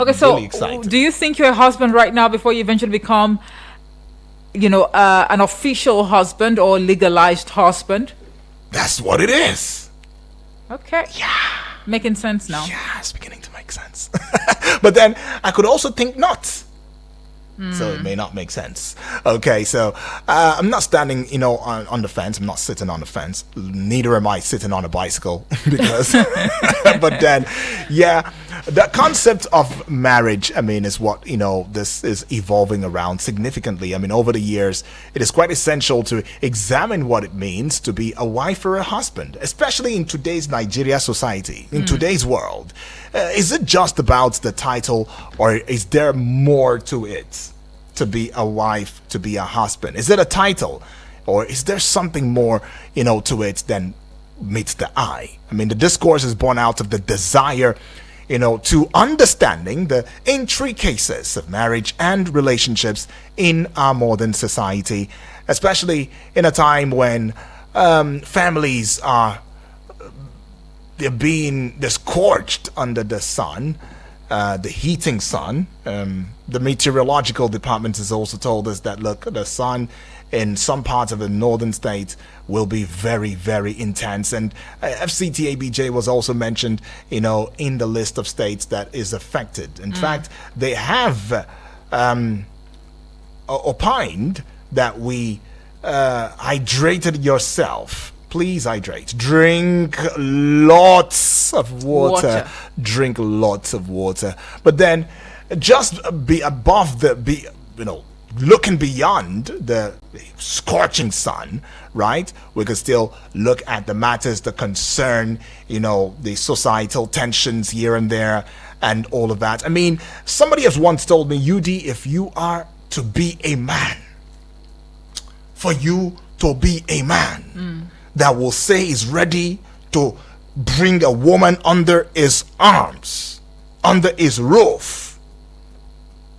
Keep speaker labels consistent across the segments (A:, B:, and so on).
A: Okay,
B: I'm really
A: so
B: excited.
A: do you think you're a husband right now before you eventually become, an official husband or legalized husband?
B: That's what it is.
A: Okay.
B: Yeah.
A: Making sense now.
B: Yeah, it's beginning to make sense. But then I could also think not. So it may not make sense. Okay, so I'm not standing, on the fence. I'm not sitting on the fence. Neither am I sitting on a bicycle because. But then, yeah, the concept of marriage, I mean, is what this is evolving around significantly. I mean, over the years, it is quite essential to examine what it means to be a wife or a husband, especially in today's Nigeria society, in today's world. Is it just about the title, or is there more to it? To be a wife, to be a husband? Is it a title, or is there something more, to it than meets the eye? I mean, the discourse is born out of the desire, to understanding the intricacies of marriage and relationships in our modern society, especially in a time when families are they're being scorched under the sun, the heating sun. The meteorological department has also told us that, look, the sun in some parts of the northern states will be very, very intense. And FCTABJ was also mentioned, in the list of states that is affected. In fact, they have opined that we hydrated yourself. Please hydrate. Drink lots of water. Drink lots of water. But then just be above looking beyond the scorching sun, right? We could still look at the matters that concern, the societal tensions here and there and all of that. I mean, somebody has once told me, UD, if you are to be a man, for you to be a man, that will say is ready to bring a woman under his arms, under his roof,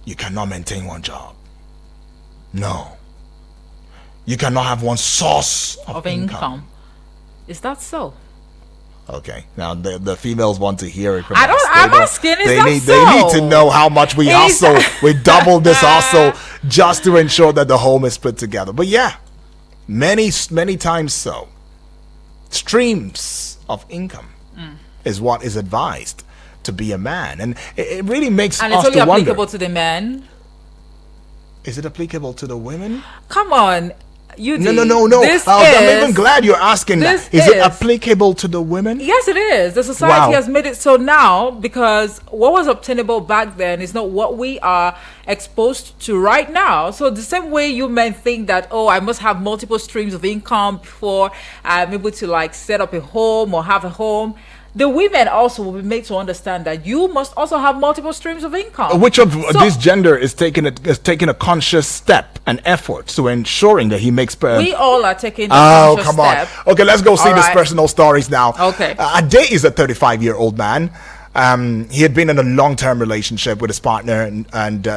B: you cannot maintain one job. No. You cannot have one source of income.
A: Is that so?
B: Okay, now the females want to hear it from
A: I'm asking, is that so?
B: They need to know how much we hustle. We double this hustle just to ensure that the home is put together. But yeah, many times so. Streams of income is what is advised to be a man, and it really makes
A: and
B: us
A: it's
B: to
A: only applicable
B: wonder.
A: To the men.
B: Is it applicable to the women?
A: Come on, you.
B: No. I'm even glad you're asking that. Is it applicable to the women?
A: Yes, it is. The society has made it so now, because what was obtainable back then is not what we are exposed to right now. So the same way you men think that, I must have multiple streams of income before I'm able to set up a home or have a home. The women also will be made to understand that you must also have multiple streams of income.
B: Which of this gender is taking a conscious step and effort to ensuring that he makes...
A: we all are taking a conscious step.
B: On. Okay, let's go see these personal stories now.
A: Okay.
B: Ade is a 35-year-old man. He had been in a long-term relationship with his partner, and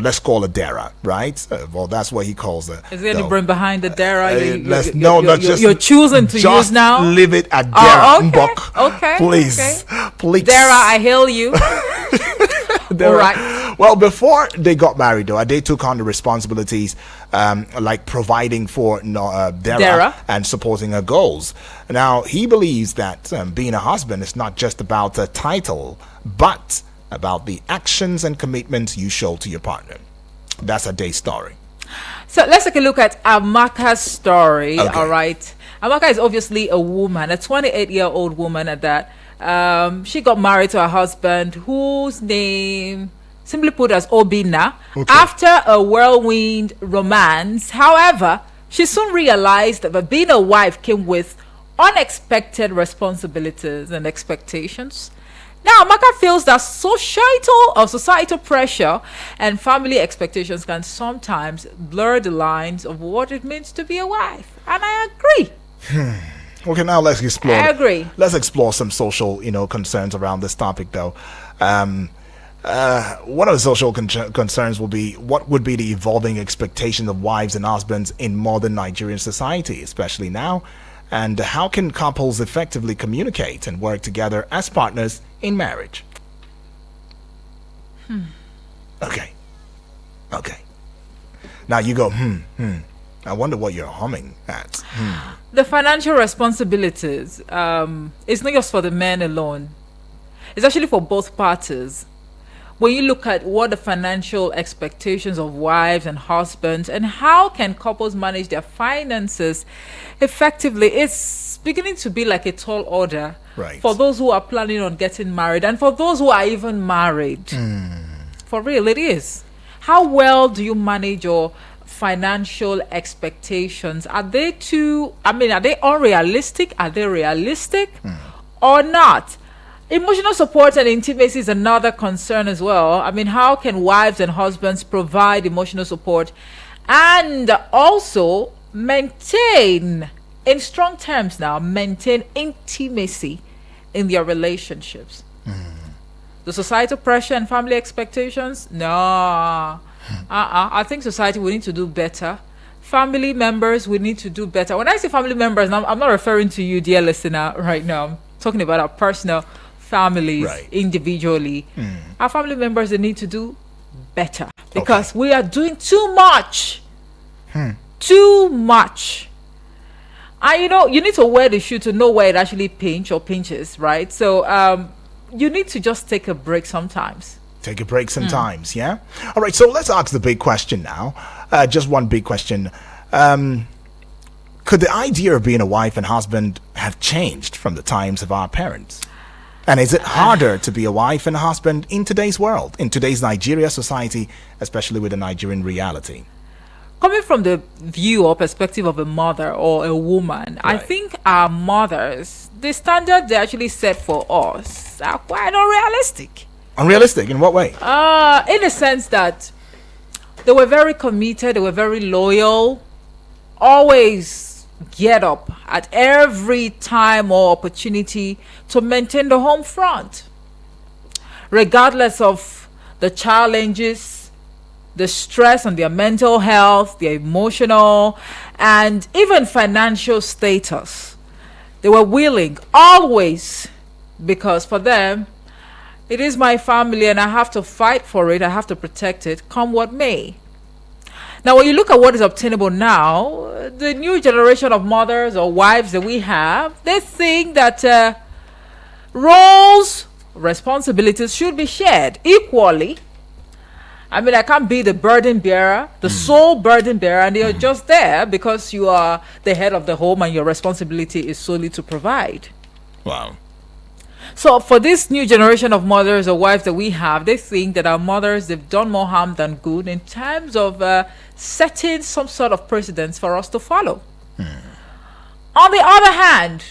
B: let's call it Dara, right? Well, that's what he calls it.
A: Is there any brain behind the Dara?
B: You're
A: choosing to use now?
B: Leave it at Dara.
A: Okay.
B: Please.
A: Dara, I hail you. All right.
B: Well, before they got married, though, they took on the responsibilities like providing for Dara and supporting her goals. Now, he believes that being a husband is not just about a title, but about the actions and commitments you show to your partner. That's a day's story.
A: So let's take a look at Amaka's story.
B: Okay.
A: All right. Amaka is obviously a woman, a 28-year-old woman at that. She got married to her husband, whose name, simply put, as Obina, after a whirlwind romance. However, she soon realized that being a wife came with unexpected responsibilities and expectations. Now, Amaka feels that societal pressure and family expectations can sometimes blur the lines of what it means to be a wife. And I agree.
B: Okay, now let's explore.
A: I agree.
B: Let's explore some social, concerns around this topic, though. One of the social concerns will be what would be the evolving expectations of wives and husbands in modern Nigerian society, especially now, and how can couples effectively communicate and work together as partners in marriage? Okay. Okay. Now you go, I wonder what you're humming at.
A: The financial responsibilities, it's not just for the men alone. It's actually for both parties. When you look at what the financial expectations of wives and husbands and how can couples manage their finances effectively, it's beginning to be like a tall order
B: Right.
A: for those who are planning on getting married and for those who are even married. For real, it is. How well do you manage your financial expectations? Are they are they unrealistic? Are they realistic or not? Emotional support and intimacy is another concern as well. I mean, how can wives and husbands provide emotional support and also maintain, in strong terms now, maintain intimacy in their relationships? The societal pressure and family expectations? No. I think society, we need to do better. Family members, we need to do better. When I say family members, I'm not referring to you, dear listener, right now. I'm talking about our personal families,
B: Right.
A: individually. Our family members, they need to do better because we are doing too much. Too much. And you need to wear the shoe to know where it actually pinches, right? So you need to just take a break sometimes.
B: Take a break sometimes, yeah? All right, so let's ask the big question now. Just one big question. Could the idea of being a wife and husband have changed from the times of our parents? And is it harder to be a wife and a husband in today's world, in today's Nigeria society, especially with the Nigerian reality?
A: Coming from the view or perspective of a mother or a woman, I
B: Right.
A: think our mothers, the standard they actually set for us are quite unrealistic.
B: Unrealistic, in what way?
A: In the sense that they were very committed, they were very loyal, always get up at every time or opportunity to maintain the home front, regardless of the challenges, the stress on their mental health, their emotional, and even financial status. They were willing, always, because for them, it is my family and I have to fight for it, I have to protect it, come what may. Now, when you look at what is obtainable now, the new generation of mothers or wives that we have, they think that roles, responsibilities should be shared equally. I mean, I can't be the burden bearer, the sole burden bearer, and you're just there because you are the head of the home and your responsibility is solely to provide.
B: Wow.
A: So for this new generation of mothers or wives that we have, they think that our mothers, they've done more harm than good in terms of setting some sort of precedence for us to follow. On the other hand,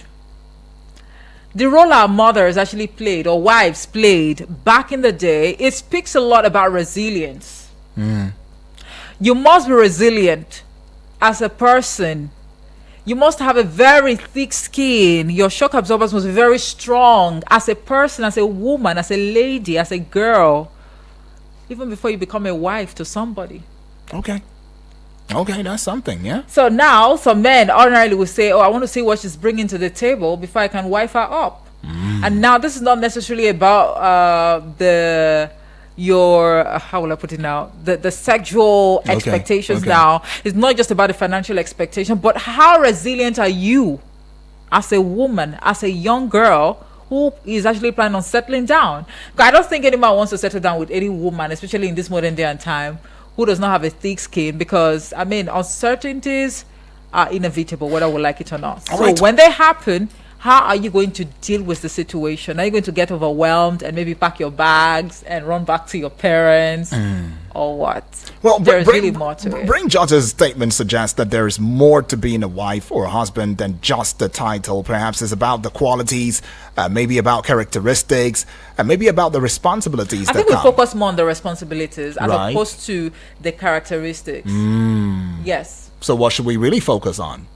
A: the role our mothers actually played or wives played back in the day, it speaks a lot about resilience. You must be resilient as a person. You must have a very thick skin. Your shock absorbers must be very strong as a person, as a woman, as a lady, as a girl, even before you become a wife to somebody.
B: Okay. Okay, that's something, yeah?
A: So now some men ordinarily will say, oh, I want to see what she's bringing to the table before I can wife her up. And now this is not necessarily about how will I put it now? The sexual expectations
B: okay.
A: now. It's not just about the financial expectation, but how resilient are you as a woman, as a young girl who is actually planning on settling down? Because I don't think anyone wants to settle down with any woman, especially in this modern day and time, who does not have a thick skin, because I mean uncertainties are inevitable whether we like it or not.
B: All
A: so
B: right.
A: when they happen, how are you going to deal with the situation? Are you going to get overwhelmed and maybe pack your bags and run back to your parents, or what?
B: Well,
A: there's really more to it.
B: Brain George's statement suggests that there is more to being a wife or a husband than just the title. Perhaps it's about the qualities, maybe about characteristics, and maybe about the responsibilities
A: I
B: that
A: think we
B: come.
A: focus more on the responsibilities as
B: Right.
A: opposed to the characteristics. Yes.
B: So what should we really focus on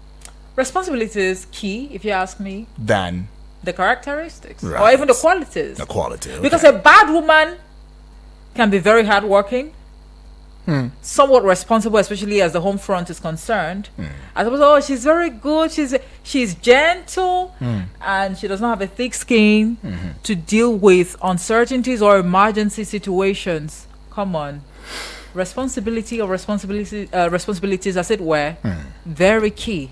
A: Responsibility is key, if you ask me.
B: than
A: The characteristics. Or
B: Right.
A: even the qualities.
B: the quality? Okay.
A: Because a bad woman can be very hardworking, somewhat responsible, especially as the home front is concerned. I suppose, oh, she's very good, she's gentle, and she does not have a thick skin to deal with uncertainties or emergency situations. Come on. Responsibilities, as it were, very key.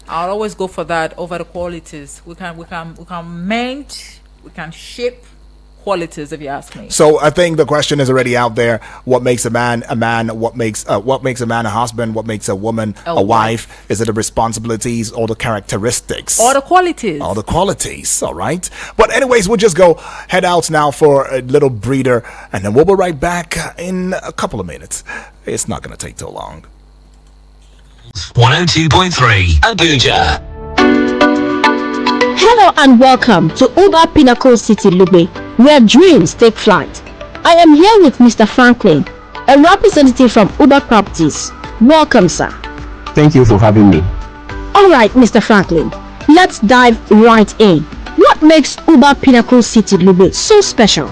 A: I'll always go for that over the qualities. We can mend, we can shape qualities, if you ask me.
B: So I think the question is already out there. What makes a man a man? What makes a man a husband? What makes a woman a wife? Is it the responsibilities or the characteristics?
A: Or the qualities.
B: All the qualities, all right. But anyways, we'll just go head out now for a little breather, and then we'll be right back in a couple of minutes. It's not going to take too long.
C: 102.3 Abuja.
D: Hello and welcome to Uber Pinnacle City Lugbe, where dreams take flight. I am here with Mr. Franklin, a representative from Uber Properties. Welcome, sir.
E: Thank you for having me.
D: Alright, Mr. Franklin, let's dive right in. What makes Uber Pinnacle City Lugbe so special?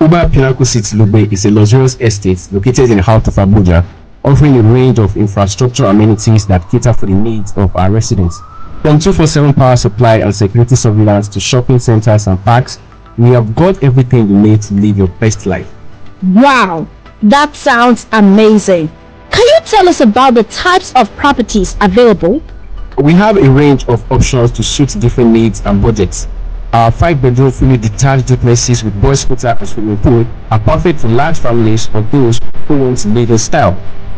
E: Uber Pinnacle City Lugbe is a luxurious estate located in the heart of Abuja, offering a range of infrastructure amenities that cater for the needs of our residents. From 24/7 power supply and security surveillance to shopping centers and parks, we have got everything you need to live your best life.
D: Wow, that sounds amazing. Can you tell us about the types of properties available?
E: We have a range of options to suit different needs and budgets. Our 5-bedroom fully detached duplexes with boys' scooter and swimming pool are perfect for large families or those who want to live in style.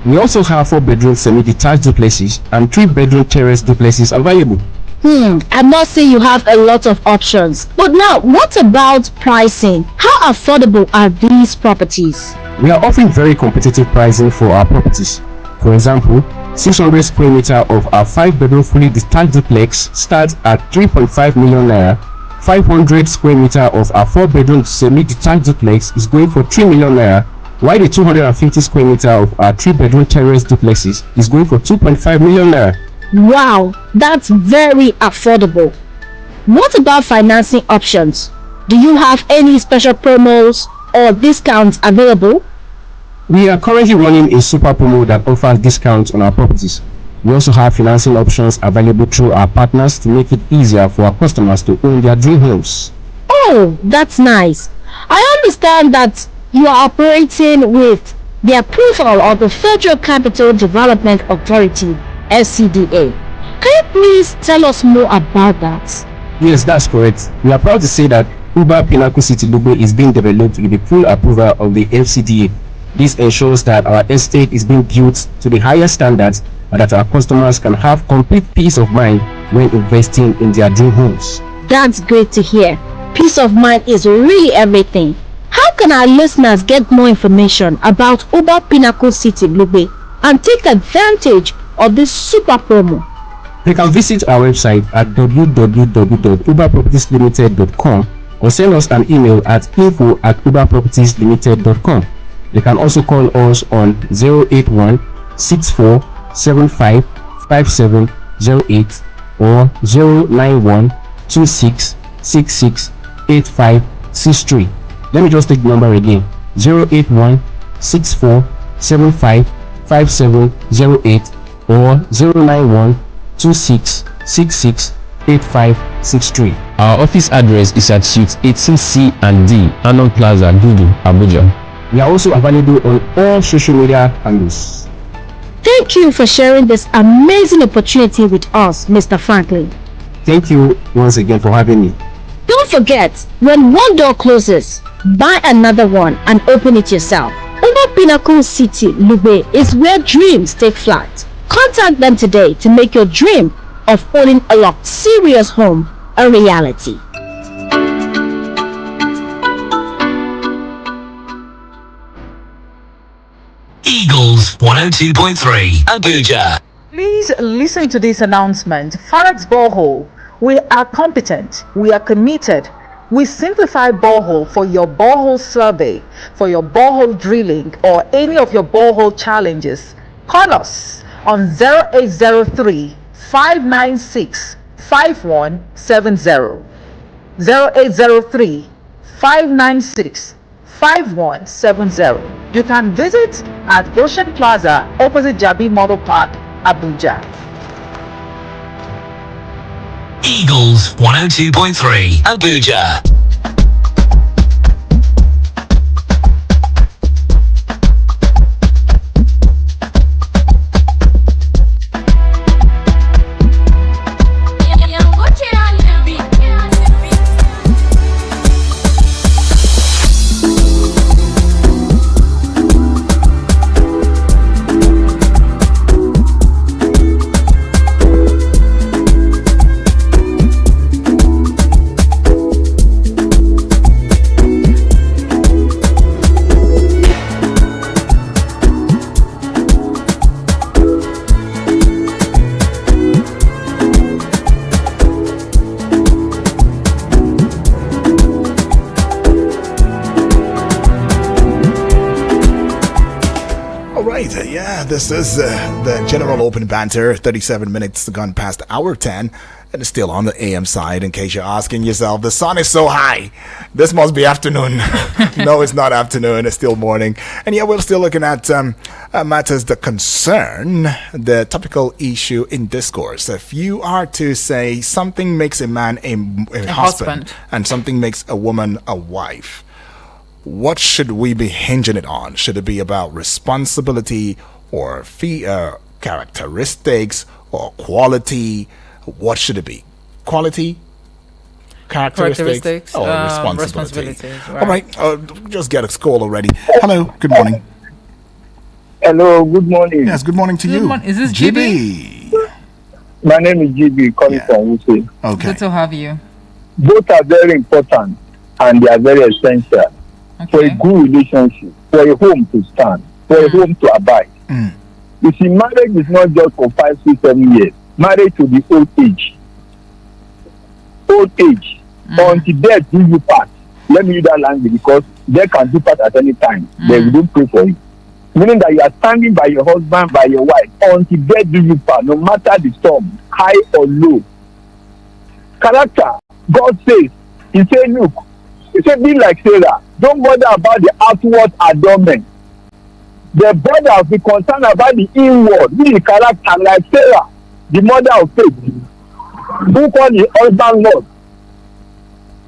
E: We also have 4-bedroom semi-detached duplexes and 3-bedroom terrace duplexes available.
D: I must say you have a lot of options. But now, what about pricing? How affordable are these properties?
E: We are offering very competitive pricing for our properties. For example, 600 square meter of our 5-bedroom fully detached duplex starts at 3.5 million naira. 500 square meter of our 4-bedroom semi-detached duplex is going for 3 million naira, while the 250 square meter of our 3-bedroom terrace duplexes is going for 2.5 million naira.
D: Wow, that's very affordable. What about financing options? Do you have any special promos or discounts available?
E: We are currently running a super promo that offers discounts on our properties. We also have financing options available through our partners to make it easier for our customers to own their dream homes.
D: Oh, that's nice. I understand that you are operating with the approval of the Federal Capital Development Authority, FCDA. Can you please tell us more about that?
E: Yes, that's correct. We are proud to say that Uber Pinnacle City Lugbe is being developed with the full approval of the FCDA. This ensures that our estate is being built to the highest standards and that our customers can have complete peace of mind when investing in their dream homes.
D: That's great to hear. Peace of mind is really everything. How can our listeners get more information about Uber Pinnacle City Lugbe and take advantage of this super promo?
E: They can visit our website at www.uberpropertieslimited.com or send us an email at info@uberpropertieslimited.com. They can also call us on 081 64 75 5708 or 091 26 66 8563. Let me just take the number again: 081 64 75 5708 or 091 26 66 8563. Our office address is at Suite 18C and D, Anon Plaza, Gudu, Abuja. We are also available on all social media handles.
D: Thank you for sharing this amazing opportunity with us, Mr. Franklin.
E: Thank you once again for having me.
D: Don't forget, when one door closes, buy another one and open it yourself. Uber Pinnacle City Lugbe is where dreams take flight. Contact them today to make your dream of owning a luxurious home a reality.
C: Eagles 102.3 Abuja.
A: Please listen to this announcement. Farex Borehole. We are competent. We are committed. We simplify borehole for your borehole survey, for your borehole drilling, or any of your borehole challenges. Call us on 0803 596 5170. 0803 596
F: 5170. You can visit at Ocean Plaza opposite Jabi Model Park, Abuja.
C: Eagles 102.3 Abuja.
B: This is the general open banter. 37 minutes gone past hour 10, and it's still on the AM side. In case you're asking yourself, the sun is so high. This must be afternoon. No, it's not afternoon. It's still morning. And yeah, we're still looking at matters that concern the topical issue in discourse. If you are to say something makes a man a husband and something makes a woman a wife, what should we be hinging it on? Should it be about responsibility or characteristics or quality? What should it be? Quality, characteristics or responsibility?
A: Right.
B: All right, just get a call already. Hello, good morning.
G: Hello, good morning.
B: Yes, good morning to you.
A: Is this GB?
G: My name is GB, calling from Wuse.
B: Okay.
A: Good to have you.
G: Both are very important and they are very essential for a good relationship, for a home to stand, for a home to abide. You see, marriage is not just for 5, 6, 7 years. Marriage to the old age. Old age. Until death do you part. Let me use that language because death can do part at any time. They will don't pray for you. Meaning that you are standing by your husband, by your wife, until death do you part, no matter the storm, high or low. Character, God says, He said, look, He said, be like Sarah. Don't bother about the outward adornment. The brother be concerned about the inward, be the character like Sarah, the mother of faith, who called the husband Lord.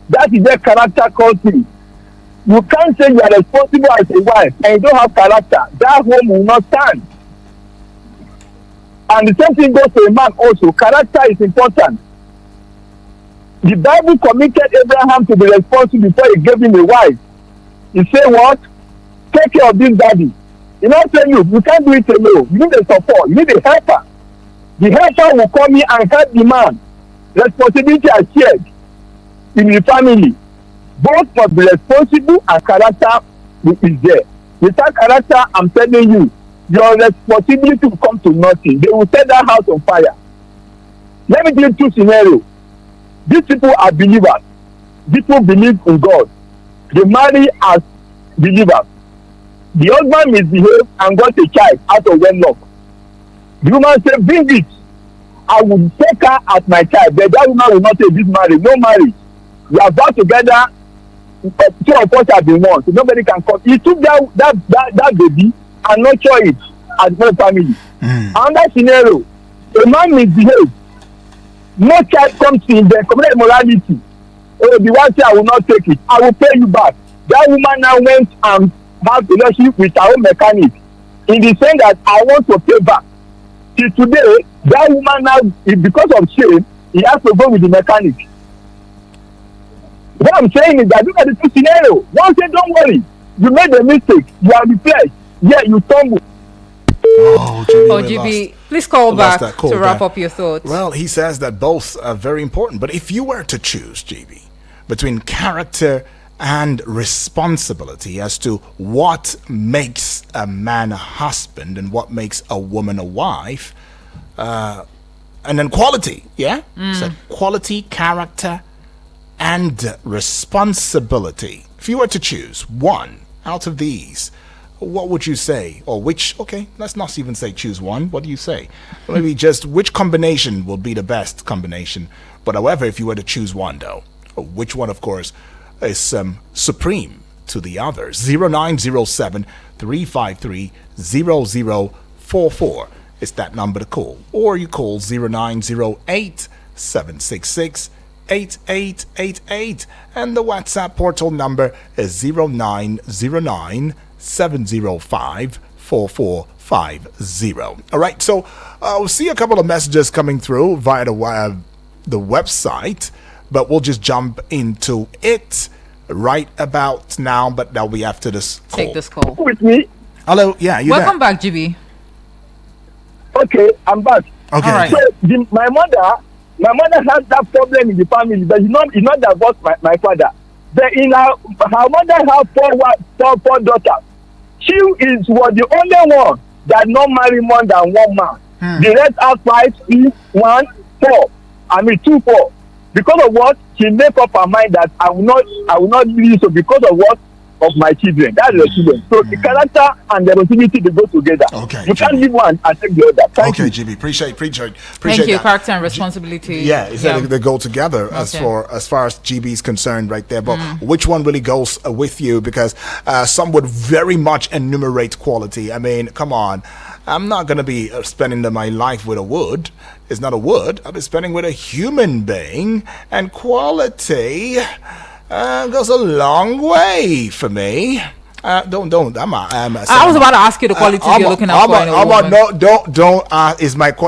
G: That is their character quality. You can't say you are responsible as a wife and you don't have character. That home will not stand. And the same thing goes to a man also. Character is important. The Bible committed Abraham to be responsible before He gave him a wife. He said what? Take care of this daddy. You know, say you can't do it alone. You need a support. You need a helper. The helper will come in and help the man. Responsibility are shared in the family. Both must be responsible and character is there. Without character, I'm telling you, your responsibility will come to nothing. They will set that house on fire. Let me give you 2 scenarios. These people are believers. These people believe in God. They marry as believers. The husband misbehaved and got a child out of wedlock. The woman said, bring it. I will take her as my child. But that woman will not say this marriage. No marriage. We are bound together. 2 of us have been one. So nobody can come. He took that baby and nurture it as one family. Another scenario, a man misbehaves. No child comes in the community morality. Oh, the one say I will not take it. I will pay you back. That woman now went and had a relationship with her own mechanic. In the sense that I want to pay back. Till today, that woman now, because of shame, he has to go with the mechanic. What I'm saying is that look at the 2 scenarios. One say, don't worry, you made a mistake. You are replaced. Yeah, you stumble.
B: Oh,
A: GB, please call back to wrap up your thoughts.
B: Well, he says that both are very important. But if you were to choose, GB, between character and responsibility as to what makes a man a husband and what makes a woman a wife, and then quality, so quality, character, and responsibility. If you were to choose one out of these, what would you say? Or which, okay, let's not even say choose one. What do you say? Maybe just which combination will be the best combination. But however, if you were to choose one though, which one, of course, is supreme to the other. 0907 353 0044 is that number to call. Or you call 0908 766 8888, and the WhatsApp portal number is 0909 705 4450. All right, so we'll see a couple of messages coming through via the website, but we'll just jump into it right about now. But that'll be after this call.
A: Take this call.
G: With me.
B: Hello, yeah, you
A: Welcome back, GB.
G: Okay, I'm back.
B: Okay,
A: All right.
G: So my mother has that problem in the family, but it's not divorced my father. But her mother has four daughters. She was the only one that not marry more than one man. The rest are 5, 6, 1, 4. I mean 2, 4. Because of what? She make up her mind that I will not leave. So because of what? Of my children. That's the children. So the character and the responsibility, they go together.
B: Okay,
G: You can't
B: Jimmy.
G: leave one and take the other. Thank
B: okay,
G: you.
B: GB, appreciate
A: Thank you.
B: that.
A: Character and responsibility.
B: Yeah, they go together as
A: Okay.
B: far as GB is concerned, right there. But which one really goes with you? Because some would very much enumerate quality. I mean, come on, I'm not gonna be spending my life with a wood. It's not a wood. I'll be spending with a human being, and quality goes a long way for me. Don't.
A: I was about to ask you the qualities you're looking at for in a woman.
B: No, don't.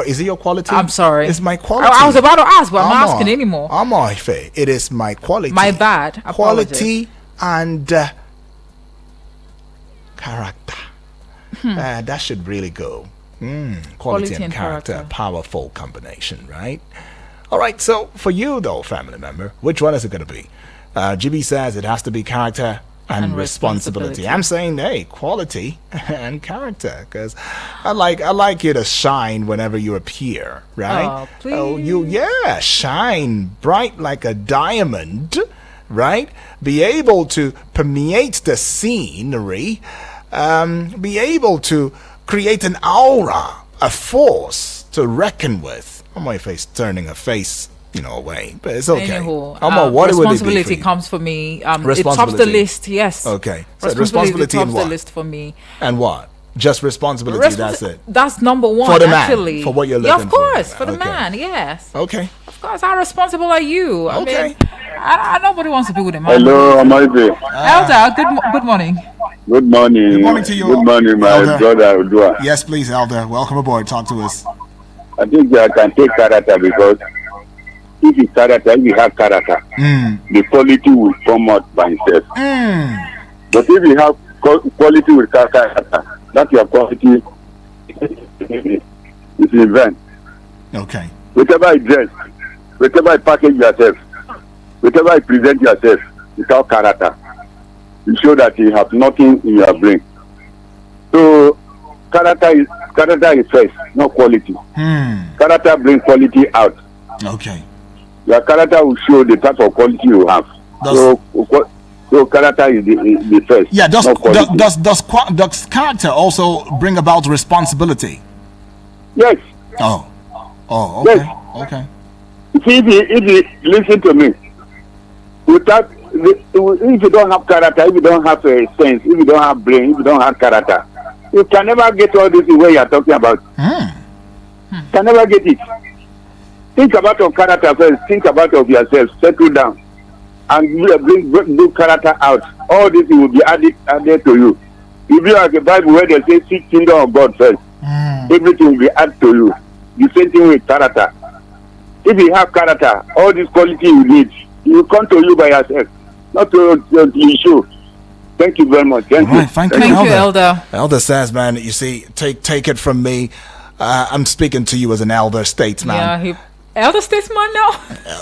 B: Is it your quality?
A: I'm sorry.
B: It's my quality.
A: I was about to ask, but I'm not
B: Ama,
A: asking anymore.
B: Ife, it is my quality.
A: My bad.
B: Quality and character. That should really go. Quality and character. Powerful combination, right? All right, so for you, though, family member, which one is it going to be? GB says it has to be character and responsibility. I'm saying, hey, quality and character, because I like you to shine whenever you appear, right?
A: Oh, please.
B: Shine bright like a diamond, right? Be able to permeate the scenery, be able to create an aura, a force to reckon with. My face turning a face, away, but it's okay.
A: Anyhow,
B: what would it be
A: responsibility
B: for you?
A: comes for me. It tops the
B: Responsibility.
A: list. Yes.
B: Okay. So responsibility in
A: tops
B: what?
A: the list for me.
B: And what? Just responsibility. That's it.
A: That's number one.
B: For the man,
A: actually.
B: for what you're
A: Yeah,
B: looking
A: of course,
B: for.
A: for the
B: Okay.
A: man. Yes.
B: Okay.
A: Of course, how responsible are you? I
B: Okay.
A: mean, nobody wants to be with a man.
H: Hello, Amaibe.
A: Elder, good morning.
H: Good morning.
B: Good morning to you.
H: Good morning, my
B: Elder.
H: brother Udua.
B: Yes, please, Elder. Welcome aboard. Talk to us.
H: I think I can take character because if you have character, the quality will come out by itself. But if you have quality with character, that's your quality is in vain.
B: Okay.
H: Whatever you dress, whatever you package yourself, whatever you present yourself without character, you show that you have nothing in your brain. So character is first, not quality. Character brings quality out.
B: Okay.
H: Your character will show the type of quality you have. So character is the first.
B: Yeah.
H: not quality.
B: Does character also bring about responsibility?
H: Yes.
B: Oh. Okay.
H: Yes.
B: Okay.
H: See, if you listen to me, if you don't have character, if you don't have a sense, if you don't have brain, if you don't have character, you can never get all this way you are talking about. Can never get it. Think about your character first. Think about of yourself. Settle down, and bring good character out. All this will be added to you. If you have the Bible where they say seek kingdom of God first, everything will be added to you. The same thing with character. If you have character, all this quality you need, it will come to you by yourself, not to the issue. Thank you very much. Thank you.
B: Right, thank you,
A: Thank you, Elder.
B: Elder says, man, you see, take it from me. I'm speaking to you as an elder statesman.
A: Yeah, elder statesman now.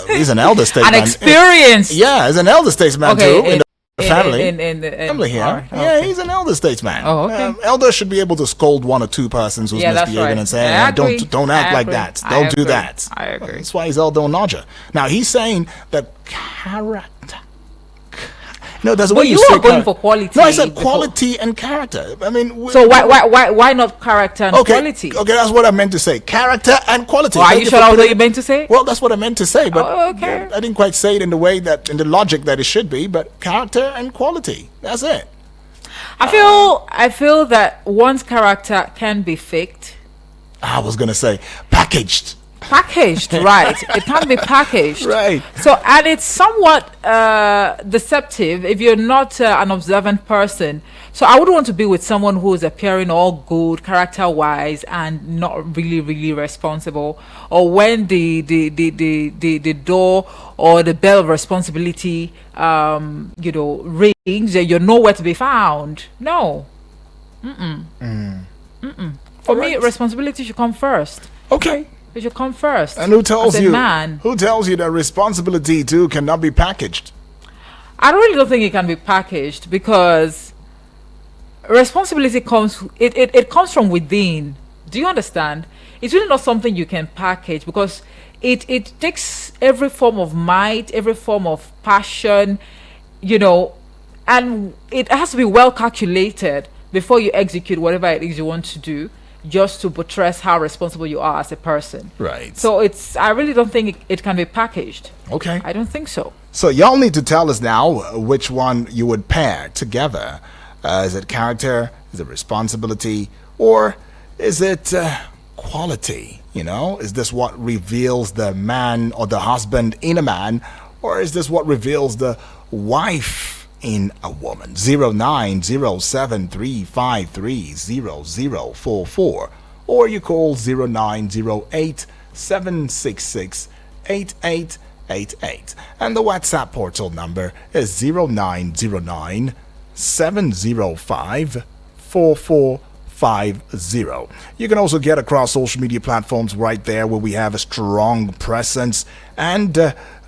B: He's an elder statesman.
A: An experience.
B: Yeah, he's an elder statesman too in the family.
A: In
B: family here.
A: all right,
B: Yeah,
A: okay.
B: he's an elder statesman.
A: Oh, okay.
B: Elder should be able to scold one or two persons who's
A: Yeah, that's
B: misbehaving
A: right.
B: and say,
A: I agree.
B: don't act
A: I
B: like
A: agree.
B: that.
A: I
B: Don't do
A: agree.
B: that.
A: I agree.
B: That's why he's Elder Onaja. Now he's saying that character. No, that's
A: But
B: what
A: you
B: say
A: are going
B: char-
A: for quality.
B: No, I said
A: before.
B: quality and character. I mean,
A: So why not character and
B: okay,
A: quality?
B: okay, that's what I meant to say. Character and quality.
A: Oh, are
B: Thank
A: you
B: for
A: sure that was what
B: putting-
A: you meant to say?
B: Well, that's what I meant to say, but
A: Oh, okay.
B: I didn't quite say it in the way that, in the logic that it should be. But character and quality. That's it.
A: I feel that one's character can be faked.
B: I was gonna say packaged.
A: Packaged, right? It can be packaged,
B: Right.
A: So, and it's somewhat deceptive if you're not an observant person. So, I would want to be with someone who is appearing all good, character-wise, and not really, really responsible. Or when the door or the bell of responsibility, rings, you're nowhere to be found. No. For me, responsibility should come first.
B: Okay.
A: It should come first.
B: And who tells
A: as a
B: you?
A: man.
B: Who tells you that responsibility too cannot be packaged?
A: I really don't think it can be packaged because responsibility comes. It comes from within. Do you understand? It's really not something you can package because it takes every form of might, every form of passion, and it has to be well calculated before you execute whatever it is you want to do, just to buttress how responsible you are as a person.
B: Right.
A: So I really don't think it can be packaged.
B: Okay.
A: I don't think so.
B: So y'all need to tell us now which one you would pair together. Is it character? Is it responsibility? Or is it quality? Is this what reveals the man or the husband in a man? Or is this what reveals the wife in a woman? 090735300044, or you call 0908-766-8888, and the WhatsApp portal number is 0909-705-4450. You can also get across social media platforms right there where we have a strong presence, and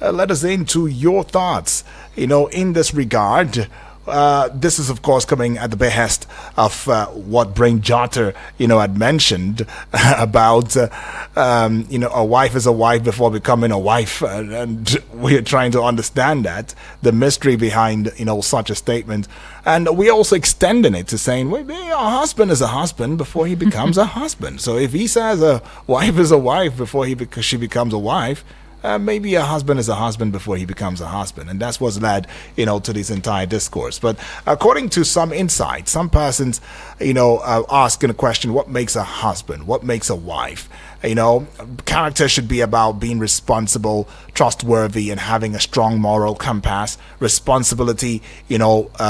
B: let us into your thoughts in this regard. This is, of course, coming at the behest of what Brain Jotter, had mentioned about, a wife is a wife before becoming a wife. And we are trying to understand that, the mystery behind, such a statement. And we're also extending it to saying, well, a husband is a husband before he becomes a husband. So if he says a wife is a wife before she becomes a wife, maybe a husband is a husband before he becomes a husband. And that's what's led, to this entire discourse. But according to some insight, some persons, asking a question, what makes a husband? What makes a wife? Character should be about being responsible, trustworthy, and having a strong moral compass. Responsibility,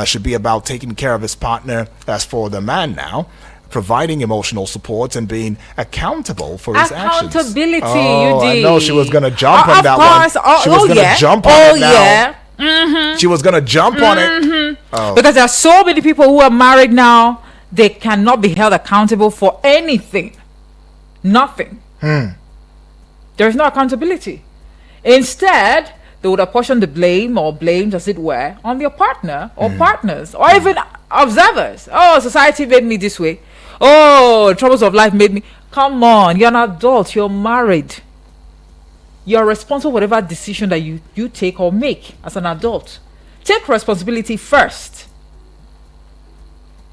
B: should be about taking care of his partner. As for the man now, providing emotional support and being accountable for his actions.
A: Accountability,
B: Oh,
A: you
B: I
A: did.
B: know she was gonna jump on that
A: course.
B: one. She was gonna
A: yeah.
B: jump on it now.
A: Yeah. Mm-hmm.
B: She was gonna jump on it. Oh.
A: Because there are so many people who are married now, they cannot be held accountable for anything. Nothing. There is no accountability. Instead, they would apportion the blame or blames, as it were, on their partner or partners or even observers. Oh, society made me this way. Oh, troubles of life made me. Come on, you're an adult, you're married. You're responsible for whatever decision that you take or make as an adult. Take responsibility first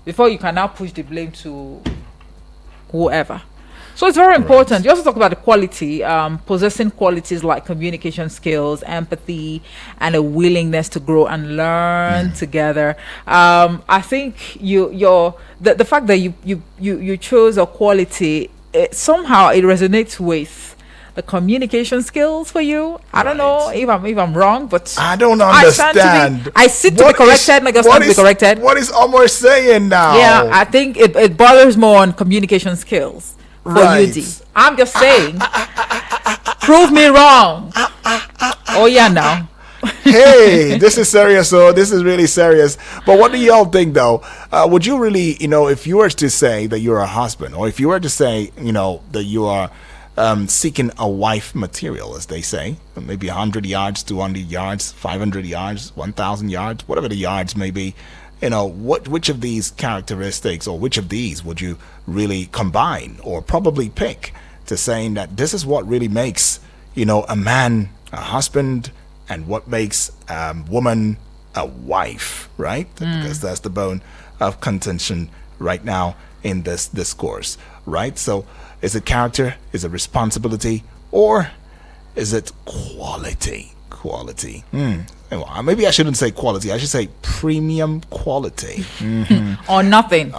A: before you can now push the blame to whoever. So it's very important. You also talk about the quality, possessing qualities like communication skills, empathy, and a willingness to grow and learn together. I think the fact that you chose a quality, somehow it resonates with the communication skills for you. I don't know if I'm wrong, but
B: I don't understand.
A: I sit to be corrected, and I just stand to be corrected.
B: What is Omar saying now?
A: Yeah, I think it bothers more on communication skills. For
B: Right.
A: UD. I'm just saying. Prove me wrong. Oh yeah, now.
B: Hey, this is serious. So this is really serious. But what do y'all think, though? Would you really, if you were to say that you're a husband, or if you were to say, that you are seeking a wife material, as they say, maybe 100 yards, 200 yards, 500 yards, 1,000 yards, whatever the yards may be, which of these characteristics or which of these would you really combine or probably pick to saying that this is what really makes, a man a husband, and what makes a woman a wife, right? Because that's the bone of contention right now in this discourse, right? So is it character, is it responsibility, or is it quality? Well, maybe I shouldn't say quality, I should say premium quality.
A: Or nothing.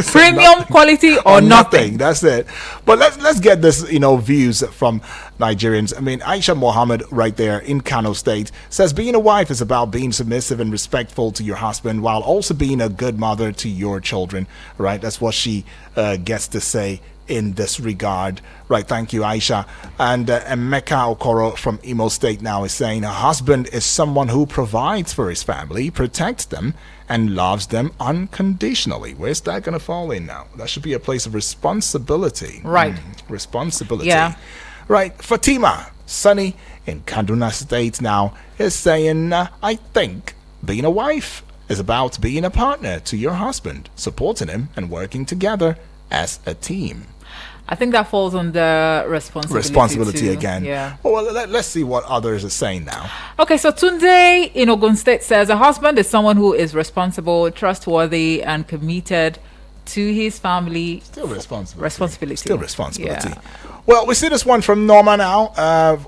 A: Premium quality or nothing.
B: That's it. But let's get this, views from Nigerians. I mean, Aisha Mohammed right there in Kano State says being a wife is about being submissive and respectful to your husband while also being a good mother to your children, right? That's what she gets to say in this regard, right? Thank you, Aisha. And Emeka Okoro from Imo State now is saying a husband is someone who provides for his family, protects them, and loves them unconditionally. Where's that going to fall in now? That should be a place of responsibility.
A: Right.
B: Responsibility.
A: Yeah.
B: Right. Fatima Sunny in Kaduna State now is saying, I think being a wife is about being a partner to your husband, supporting him and working together as a team.
A: I think that falls under responsibility too.
B: Again.
A: Yeah.
B: Well, let's see what others are saying now.
A: Okay, so Tunde in Ogun State says a husband is someone who is responsible, trustworthy, and committed to his family.
B: Still responsibility.
A: Responsibility.
B: Still responsibility.
A: Yeah.
B: Well, we see this one from Norma now,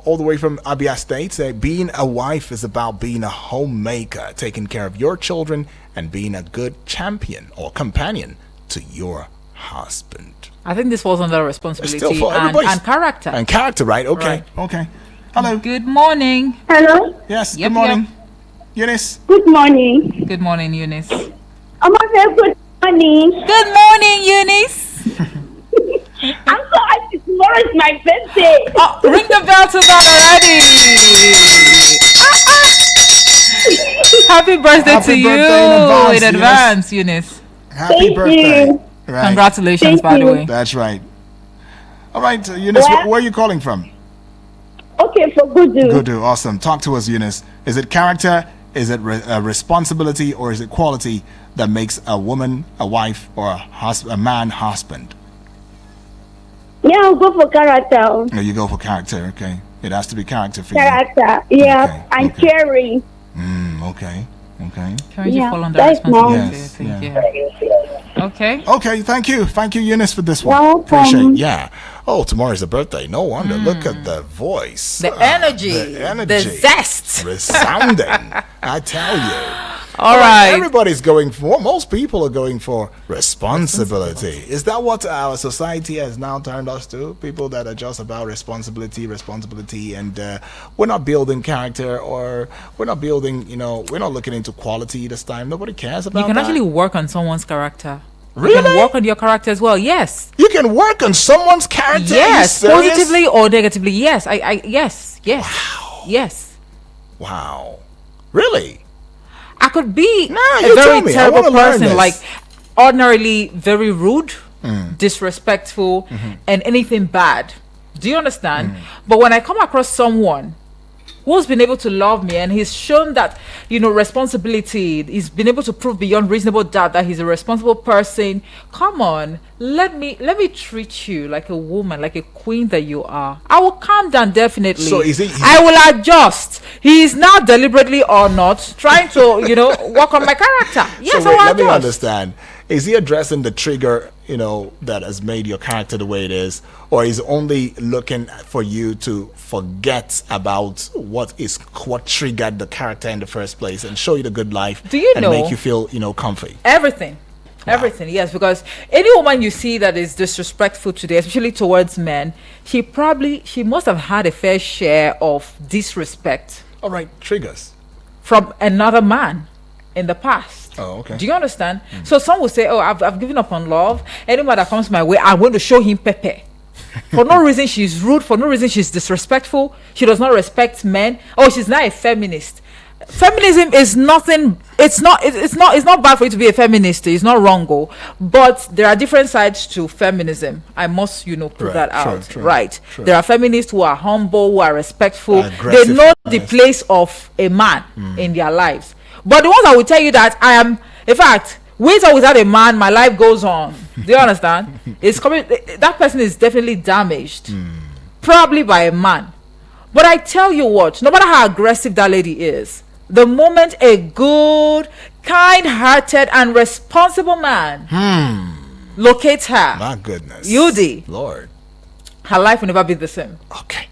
B: all the way from Abia State. Being a wife is about being a homemaker, taking care of your children, and being a good champion or companion to your husband.
A: I think this falls under responsibility
B: Still for
A: and character.
B: And character, right? Okay.
A: Right.
B: Okay. Hello.
A: Good morning.
I: Hello.
B: Yes.
A: Yep,
B: good morning. Eunice.
I: Good morning.
A: Good morning, Eunice.
I: I'm okay. Good morning.
A: Good morning, Eunice.
I: I'm so happy. Tomorrow is my birthday.
A: Oh, ring the bell to that already. Happy birthday
B: Happy
A: to
B: birthday
A: you in advance, Eunice.
B: Happy
I: Thank
B: birthday.
I: you.
B: Right.
A: Congratulations,
I: Thank
A: by the
I: you.
A: way.
B: That's right. All right, Eunice,
I: What?
B: where are you calling from?
I: Okay, for Gudu.
B: Good, awesome. Talk to us, Eunice. Is it character, is it responsibility, or is it quality that makes a woman a wife or a man husband?
I: Yeah, I'll go for character.
B: No, you go for character, okay. It has to be character for you.
I: Character, yeah,
B: Okay,
I: and
B: okay.
I: caring.
B: Okay.
A: Can you
I: Yeah,
A: fall under
I: that's
A: responsibility?
B: nice.
A: Thank
B: Yes,
A: you. Okay.
B: Okay, thank you, Eunice, for this one.
I: Welcome.
B: Appreciate it. Yeah. Oh, tomorrow's a birthday. No wonder. Look at the voice.
A: The energy. The zest.
B: Resounding. I tell you.
A: All right.
B: Everybody's going for, most people are going for responsibility. Is that what our society has now turned us to? People that are just about responsibility, and we're not building character, or we're not building, we're not looking into quality this time. Nobody cares about
A: You can
B: that.
A: actually work on someone's character.
B: Really?
A: You can work on your character as well. Yes.
B: You can work on someone's character?
A: Yes.
B: Are you serious?
A: Positively or negatively. Yes. Yes.
B: Wow.
A: Yes.
B: Wow. Really?
A: I could be
B: No,
A: a
B: you tell
A: very
B: me. I
A: terrible
B: wanna learn
A: person,
B: this.
A: like ordinarily very rude, disrespectful, and anything bad. Do you understand? But when I come across someone who's been able to love me and he's shown that, responsibility, he's been able to prove beyond reasonable doubt that he's a responsible person, come on, let me treat you like a woman, like a queen that you are. I will calm down, definitely.
B: So is it-
A: I will adjust. He's not deliberately or not trying to, work on my character. Yes,
B: So wait,
A: I will
B: let me
A: adjust.
B: understand. Is he addressing the trigger, that has made your character the way it is, or is only looking for you to forget about what triggered the character in the first place and show you the good life?
A: Do you
B: and
A: know-
B: make you feel, comfy?
A: Everything. Everything, yes, because any woman you see that is disrespectful today, especially towards men, she must have had a fair share of disrespect
B: All right, triggers.
A: from another man in the past.
B: Oh, okay.
A: Do you understand? So some will say, "Oh, I've given up on love. Any man that comes my way, I'm going to show him pepe." For no reason she's rude. For no reason she's disrespectful. She does not respect men. Oh, she's not a feminist. Feminism is nothing. It's not bad for you to be a feminist. It's not wrong, but there are different sides to feminism. I must, put
B: Right,
A: that out.
B: true,
A: Right.
B: true.
A: There are feminists who are humble, who are respectful. They
B: Aggressive
A: know the
B: feminists.
A: place of a man in their lives. But the ones that will tell you that I am, in fact, with or without a man, my life goes on. Do you understand? It's coming. That person is definitely damaged, probably by a man. But I tell you what, no matter how aggressive that lady is, the moment a good, kind-hearted, and responsible man locates her,
B: My goodness.
A: Yudi,
B: Lord.
A: her life will never be the same.
B: Okay.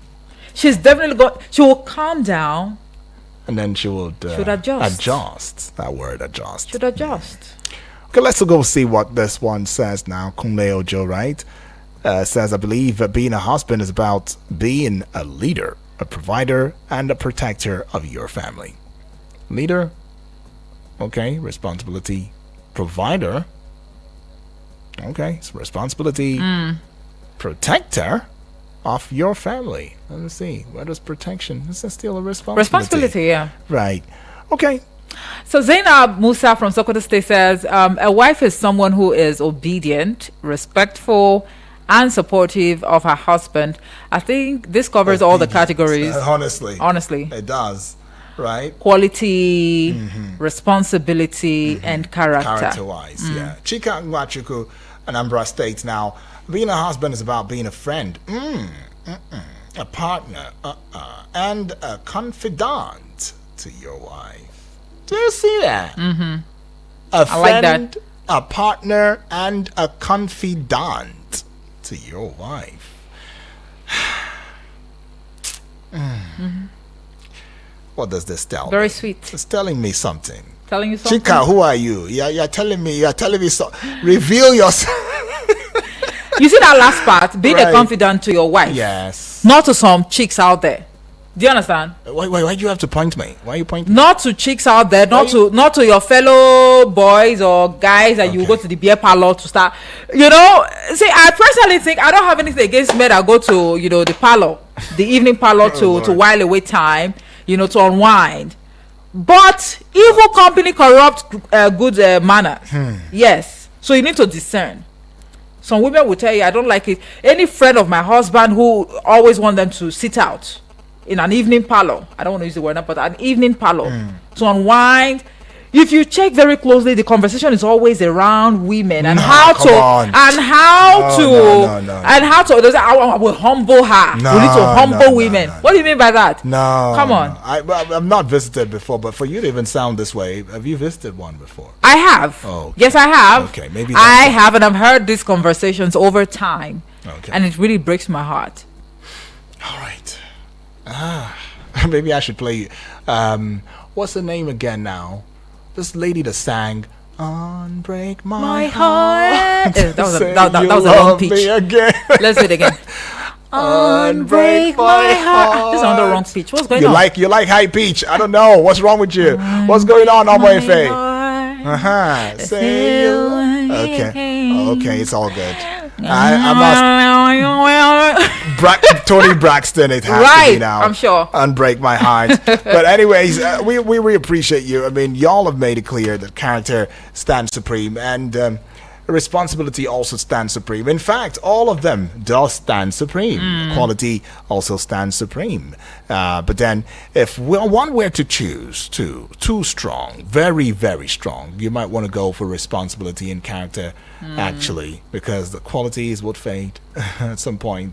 A: She's definitely she will calm down.
B: And then she would
A: Should adjust.
B: Adjust. That word, adjust.
A: Should adjust.
B: Okay, let's go see what this one says now. Kunle Ojo, right? Says, I believe being a husband is about being a leader, a provider, and a protector of your family. Leader, okay, responsibility. Provider, okay, it's responsibility. Protector of your family. Let me see. Where does protection? Is that still a responsibility?
A: Responsibility, yeah.
B: Right. Okay.
A: So Zainab Musa from Sokoto State says, a wife is someone who is obedient, respectful, and supportive of her husband. I think this covers all the categories.
B: Honestly.
A: Honestly.
B: It does. Right?
A: Quality, responsibility, and character.
B: Character-wise, yeah. Chika Nwachuku, Anambra State now. Being a husband is about being a friend, a partner, and a confidant to your wife. Do you see that? A
A: I
B: friend,
A: like that.
B: a partner, and a confidant to your wife. What does this tell
A: Very
B: me?
A: sweet.
B: It's telling me something.
A: Telling you something.
B: Chika, who are you? You're telling me so. Reveal yourself.
A: You see that last part? Being
B: Right.
A: a confidant to your wife.
B: Yes.
A: Not to some chicks out there. Do you understand?
B: Why do you have to point me? Why are you pointing?
A: Not to chicks out there, not to your fellow boys or guys that you go to the beer parlor to start. You know, see, I personally think I don't have anything against men that go to, the parlor, the evening parlor to while away time, to unwind. But evil company corrupt good manners. Yes. So you need to discern. Some women will tell you, I don't like it. Any friend of my husband who always want them to sit out in an evening parlor, I don't want to use the word now, but an evening parlor to unwind. If you check very closely, the conversation is always around women and how to I will humble her. We need to humble women. What do you mean by that?
B: No.
A: Come on.
B: I'm not visited before, but for you to even sound this way, have you visited one before?
A: I have.
B: Oh, okay.
A: Yes, I have.
B: Okay, maybe
A: I have, and I've heard these conversations over time,
B: Okay.
A: and it really breaks my heart.
B: All right. Maybe I should play. What's the name again now? This lady that sang "Unbreak My Heart."
A: That was
B: Say
A: a
B: you
A: long
B: love
A: pitch.
B: me again.
A: Let's do it again. Unbreak my heart. This is on the wrong pitch. What's going on?
B: You like high pitch? I don't know. What's wrong with you? What's going on, Omoefe? Say you. Okay, it's all good. I'm not Tony Braxton. It has to be now.
A: I'm sure.
B: Unbreak my heart. But anyways, we really appreciate you. I mean, y'all have made it clear that character stands supreme, and responsibility also stands supreme. In fact, all of them does stand supreme. Quality also stands supreme. But then, if one were to choose too strong, very, very strong, you might want to go for responsibility and character, actually, because the qualities would fade at some point.